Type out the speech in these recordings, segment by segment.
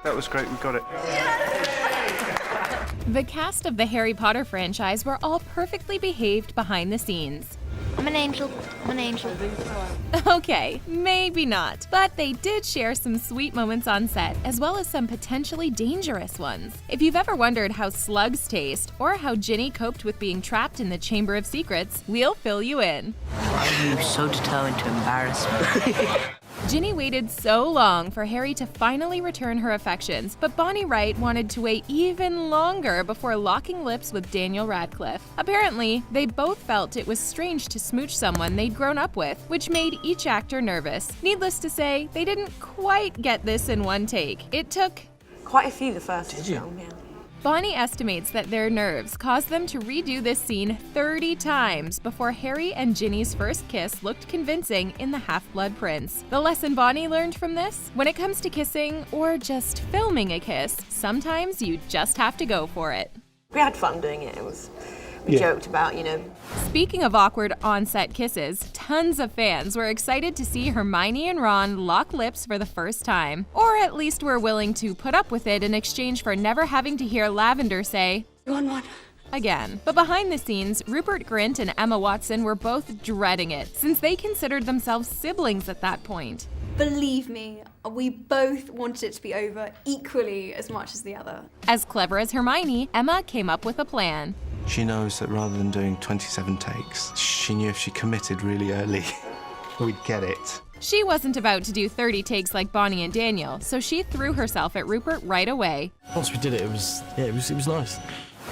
That was great, we got it. The cast of the Harry Potter franchise were all perfectly behaved behind the scenes. I'm an angel. I'm an angel. Okay, maybe not, but they did share some sweet moments on set, as well as some potentially dangerous ones. If you've ever wondered how slugs taste, or how Ginny coped with being trapped in the Chamber of Secrets, we'll fill you in. Why are you so determined to embarrass me? Ginny waited so long for Harry to finally return her affections, but Bonnie Wright wanted to wait even longer before locking lips with Daniel Radcliffe. Apparently, they both felt it was strange to smooch someone they'd grown up with, which made each actor nervous. Needless to say, they didn't quite get this in one take. It took quite a few the first film, yeah. Bonnie estimates that their nerves caused them to redo this scene 30 times before Harry and Ginny's first kiss looked convincing in The Half-Blood Prince. The lesson Bonnie learned from this? When it comes to kissing, or just filming a kiss, sometimes you just have to go for it. We had fun doing it. We joked about, Speaking of awkward on-set kisses, tons of fans were excited to see Hermione and Ron lock lips for the first time. Or at least were willing to put up with it in exchange for never having to hear Lavender say, "Go on, one." Again. But behind the scenes, Rupert Grint and Emma Watson were both dreading it, since they considered themselves siblings at that point. Believe me, we both wanted it to be over equally as much as the other. As clever as Hermione, Emma came up with a plan. She knows that rather than doing 27 takes, she knew if she committed really early, we'd get it. She wasn't about to do 30 takes like Bonnie and Daniel, so she threw herself at Rupert right away. Once we did it, it was nice.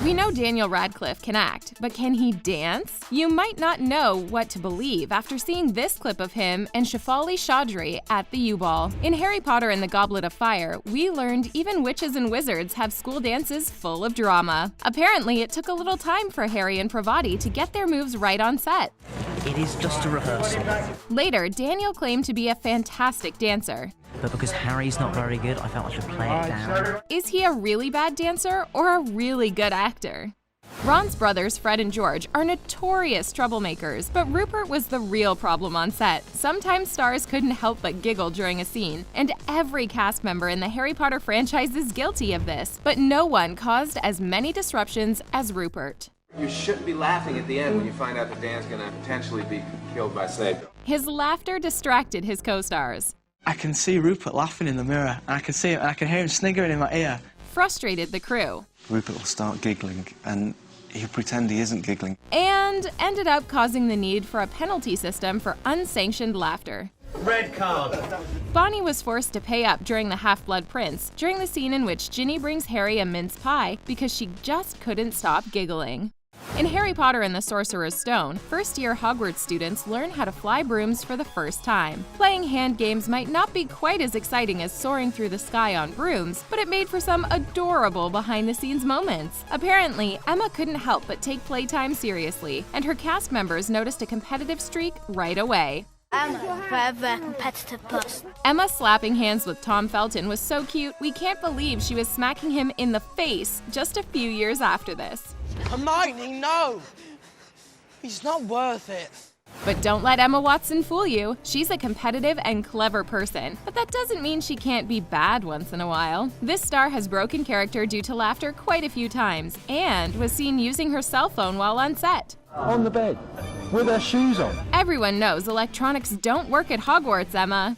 We know Daniel Radcliffe can act, but can he dance? You might not know what to believe after seeing this clip of him and Shefali Chaudhry at the U-Ball. In Harry Potter and the Goblet of Fire, we learned even witches and wizards have school dances full of drama. Apparently, it took a little time for Harry and Pravati to get their moves right on set. It is just a rehearsal. Later, Daniel claimed to be a fantastic dancer. But because Harry's not very good, I felt I should play it down. Is he a really bad dancer or a really good actor? Ron's brothers, Fred and George, are notorious troublemakers, but Rupert was the real problem on set. Sometimes stars couldn't help but giggle during a scene, and every cast member in the Harry Potter franchise is guilty of this, but no one caused as many disruptions as Rupert. You shouldn't be laughing at the end when you find out that Dan's gonna potentially be killed by Snape. His laughter distracted his co-stars. I can see Rupert laughing in the mirror, and I can see him, and I can hear him sniggering in my ear. Frustrated the crew. Rupert will start giggling, and he'll pretend he isn't giggling. And ended up causing the need for a penalty system for unsanctioned laughter. Red card. Bonnie was forced to pay up during the Half-Blood Prince, during the scene in which Ginny brings Harry a mince pie because she just couldn't stop giggling. In Harry Potter and the Sorcerer's Stone, first-year Hogwarts students learn how to fly brooms for the first time. Playing hand games might not be quite as exciting as soaring through the sky on brooms, but it made for some adorable behind-the-scenes moments. Apparently, Emma couldn't help but take playtime seriously, and her cast members noticed a competitive streak right away. I'm a very competitive person. Emma slapping hands with Tom Felton was so cute, we can't believe she was smacking him in the face just a few years after this. Hermione, no! He's not worth it. But don't let Emma Watson fool you. She's a competitive and clever person, but that doesn't mean she can't be bad once in a while. This star has broken character due to laughter quite a few times, and was seen using her cell phone while on set. On the bed, with her shoes on. Everyone knows electronics don't work at Hogwarts, Emma.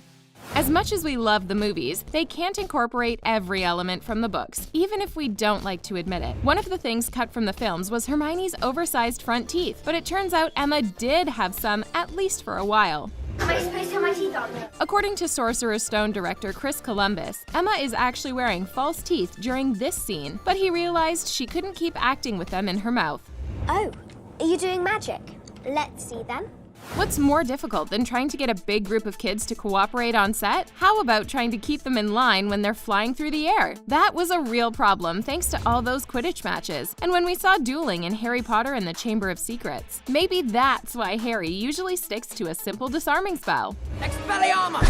As much as we love the movies, they can't incorporate every element from the books, even if we don't like to admit it. One of the things cut from the films was Hermione's oversized front teeth, but it turns out Emma did have some, at least for a while. Am I supposed to have my teeth on? According to Sorcerer's Stone director Chris Columbus, Emma is actually wearing false teeth during this scene, but he realized she couldn't keep acting with them in her mouth. Oh, are you doing magic? Let's see then. What's more difficult than trying to get a big group of kids to cooperate on set? How about trying to keep them in line when they're flying through the air? That was a real problem thanks to all those Quidditch matches, and when we saw dueling in Harry Potter and the Chamber of Secrets. Maybe that's why Harry usually sticks to a simple disarming spell. Expelliarmus!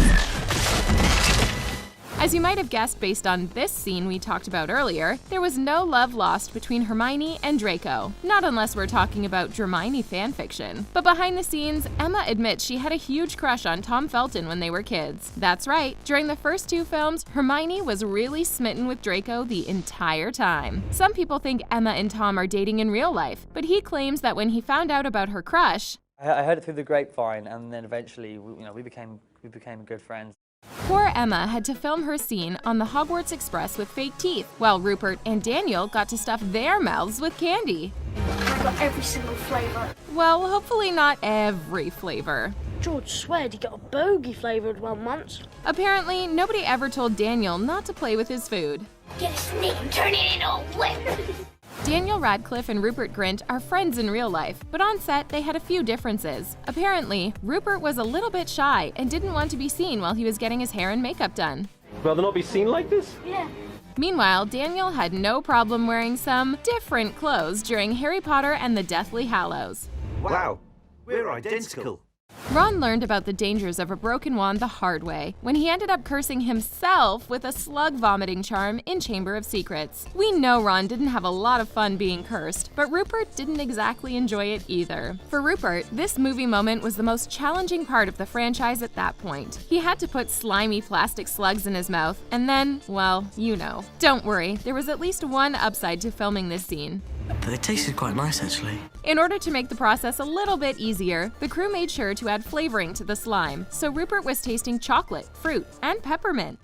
As you might have guessed based on this scene we talked about earlier, there was no love lost between Hermione and Draco. Not unless we're talking about Dramini fanfiction. But behind the scenes, Emma admits she had a huge crush on Tom Felton when they were kids. That's right, during the first 2 films, Hermione was really smitten with Draco the entire time. Some people think Emma and Tom are dating in real life, but he claims that when he found out about her crush, I heard it through the grapevine, and then eventually, we became good friends. poor Emma had to film her scene on the Hogwarts Express with fake teeth, while Rupert and Daniel got to stuff their mouths with candy. I got every single flavour. Well, hopefully not every flavor. George sweared he got a bogey flavoured one once. Apparently, nobody ever told Daniel not to play with his food. Get a snake and turn it into a whip. Daniel Radcliffe and Rupert Grint are friends in real life, but on set they had a few differences. Apparently, Rupert was a little bit shy and didn't want to be seen while he was getting his hair and makeup done. Rather not be seen like this? Yeah. Meanwhile, Daniel had no problem wearing some different clothes during Harry Potter and the Deathly Hallows. Wow, we're identical. Ron learned about the dangers of a broken wand the hard way when he ended up cursing himself with a slug vomiting charm in Chamber of Secrets. We know Ron didn't have a lot of fun being cursed, but Rupert didn't exactly enjoy it either. For Rupert, this movie moment was the most challenging part of the franchise at that point. He had to put slimy plastic slugs in his mouth, and then, well, you know. Don't worry, there was at least one upside to filming this scene. But they tasted quite nice, actually. In order to make the process a little bit easier, the crew made sure to add flavoring to the slime, so Rupert was tasting chocolate, fruit, and peppermint.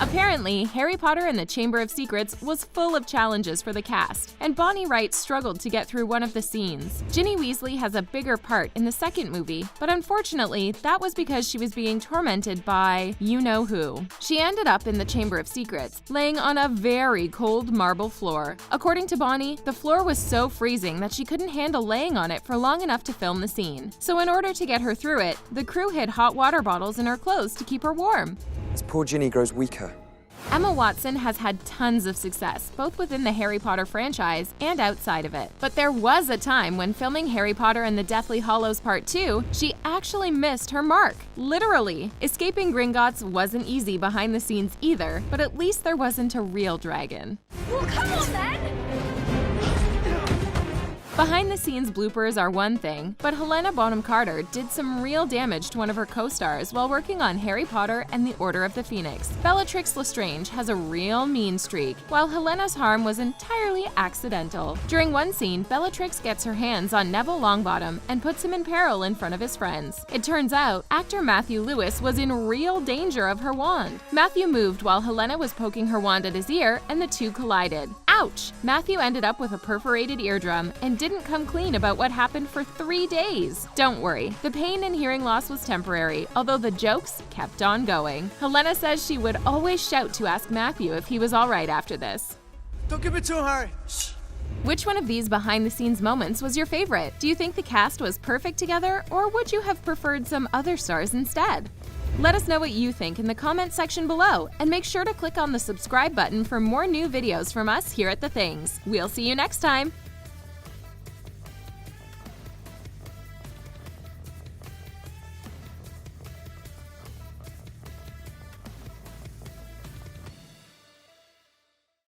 Apparently, Harry Potter and the Chamber of Secrets was full of challenges for the cast, and Bonnie Wright struggled to get through one of the scenes. Ginny Weasley has a bigger part in the second movie, but unfortunately, that was because she was being tormented by you-know-who. She ended up in the Chamber of Secrets, laying on a very cold marble floor. According to Bonnie, the floor was so freezing that she couldn't handle laying on it for long enough to film the scene. So in order to get her through it, the crew hid hot water bottles in her clothes to keep her warm. As poor Ginny grows weaker. Emma Watson has had tons of success, both within the Harry Potter franchise and outside of it. But there was a time when filming Harry Potter and the Deathly Hallows Part 2, she actually missed her mark. Literally. Escaping Gringotts wasn't easy behind the scenes either, but at least there wasn't a real dragon. Well, come on then! Behind the scenes bloopers are one thing, but Helena Bonham Carter did some real damage to one of her co-stars while working on Harry Potter and the Order of the Phoenix. Bellatrix Lestrange has a real mean streak, while Helena's harm was entirely accidental. During one scene, Bellatrix gets her hands on Neville Longbottom and puts him in peril in front of his friends. It turns out, actor Matthew Lewis was in real danger of her wand. Matthew moved while Helena was poking her wand at his ear, and the two collided. Ouch! Matthew ended up with a perforated eardrum and didn't come clean about what happened for 3 days. Don't worry, the pain and hearing loss was temporary, although the jokes kept on going. Helena says she would always shout to ask Matthew if he was alright after this. Don't give it to her. Shh. Which one of these behind-the-scenes moments was your favorite? Do you think the cast was perfect together, or would you have preferred some other stars instead? Let us know what you think in the comment section below, and make sure to click on the subscribe button for more new videos from us here at The Things. We'll see you next time!